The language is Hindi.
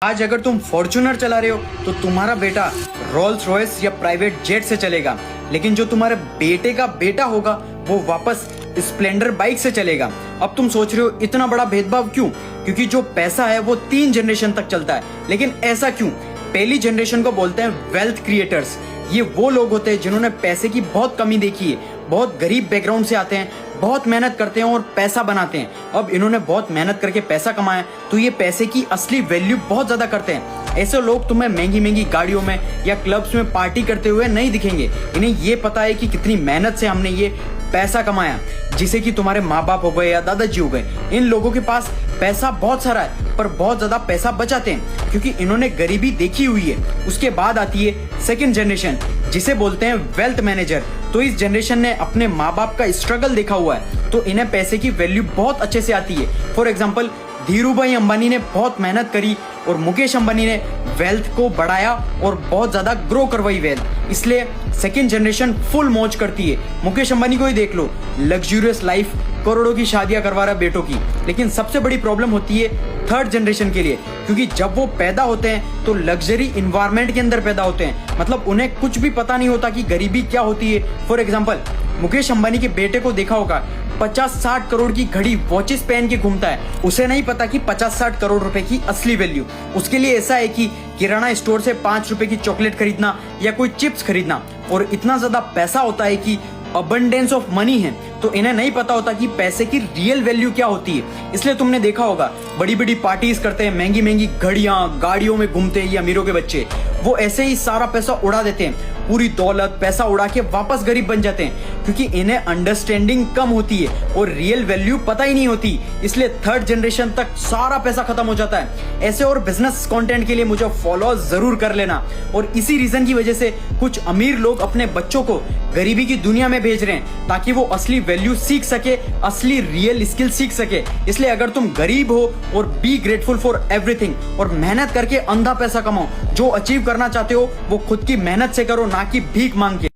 आज अगर तुम फॉर्च्यूनर चला रहे हो तो तुम्हारा बेटा रोल्स रॉयस या प्राइवेट जेट से चलेगा, लेकिन जो तुम्हारे बेटे का बेटा होगा वो वापस स्प्लेंडर बाइक से चलेगा। अब तुम सोच रहे हो इतना बड़ा भेदभाव क्यों? क्योंकि जो पैसा है वो 3 जनरेशन तक चलता है। लेकिन ऐसा क्यों? पहली जनरेशन को बोलते हैं वेल्थ क्रिएटर्स। ये वो लोग होते हैं जिन्होंने पैसे की बहुत कमी देखी है, बहुत गरीब बैकग्राउंड से आते हैं, बहुत मेहनत करते हैं और पैसा बनाते हैं। अब इन्होंने बहुत मेहनत करके पैसा कमाया तो ये पैसे की असली वैल्यू बहुत ज्यादा करते हैं। ऐसे लोग तुम्हें महंगी महंगी गाड़ियों में या क्लब्स में पार्टी करते हुए नहीं दिखेंगे। इन्हें ये पता है कि कितनी मेहनत से हमने ये पैसा कमाया, जिसे कि तुम्हारे माँ बाप हो गए या दादाजी हो गए। इन लोगों के पास पैसा बहुत सारा है पर बहुत ज्यादा पैसा बचाते हैं क्योंकि इन्होंने गरीबी देखी हुई है। उसके बाद आती है सेकंड जनरेशन, जिसे बोलते हैं वेल्थ मैनेजर। तो इस जनरेशन ने अपने माँ बाप का स्ट्रगल देखा हुआ है तो इन्हें पैसे की वैल्यू बहुत अच्छे से आती है। फॉर एग्जाम्पल, धीरूभाई अंबानी ने बहुत मेहनत करी और मुकेश अंबानी ने वेल्थ को बढ़ाया और बहुत ज्यादा ग्रो करवाई वेल्थ। इसलिए सेकंड जनरेशन फुल मौज करती है। मुकेश अंबानी को ही देख लो, लग्जूरियस लाइफ, करोड़ों की शादियां करवा रहा है बेटों की। लेकिन सबसे बड़ी प्रॉब्लम होती है थर्ड जनरेशन के लिए, क्योंकि जब वो पैदा होते हैं तो लग्जरी इन्वायरमेंट के अंदर पैदा होते हैं। मतलब उन्हें कुछ भी पता नहीं होता कि गरीबी क्या होती है। फॉर एग्जाम्पल, मुकेश अंबानी के बेटे को देखा होगा 50-60 करोड़ की घड़ी वॉचेस पहन के घूमता है। उसे नहीं पता कि 50-60 करोड़ रुपए की असली वैल्यू उसके लिए ऐसा है कि किराना स्टोर से 5 रुपए की चॉकलेट खरीदना या कोई चिप्स खरीदना। और इतना ज्यादा पैसा होता है कि अबंडेंस ऑफ मनी है, तो इन्हें नहीं पता होता कि पैसे की रियल वैल्यू क्या होती है। इसलिए तुमने देखा होगा बड़ी बड़ी पार्टीज करते हैं, महंगी महंगी घड़ियां, गाड़ियों में घूमते हैं ये अमीरों के बच्चे। वो ऐसे ही सारा पैसा उड़ा देते हैं, पूरी दौलत पैसा उड़ा के वापस गरीब बन जाते हैं, क्योंकि इन्हें अंडरस्टैंडिंग कम होती है और रियल वैल्यू पता ही नहीं होती। इसलिए थर्ड जनरेशन तक सारा पैसा खत्म हो जाता है। ऐसे और बिजनेस कंटेंट के लिए मुझे फॉलो जरूर कर लेना। और इसी रीजन की वजह से कुछ अमीर लोग अपने बच्चों को गरीबी की दुनिया में भेज रहे हैं ताकि वो असली वैल्यू सीख सके, असली रियल स्किल सीख सके। इसलिए अगर तुम गरीब हो और बी ग्रेटफुल फॉर एवरीथिंग और मेहनत करके अंधा पैसा कमाओ। जो अचीव करना चाहते हो वो खुद की मेहनत से करो, ना कि भीख मांग के।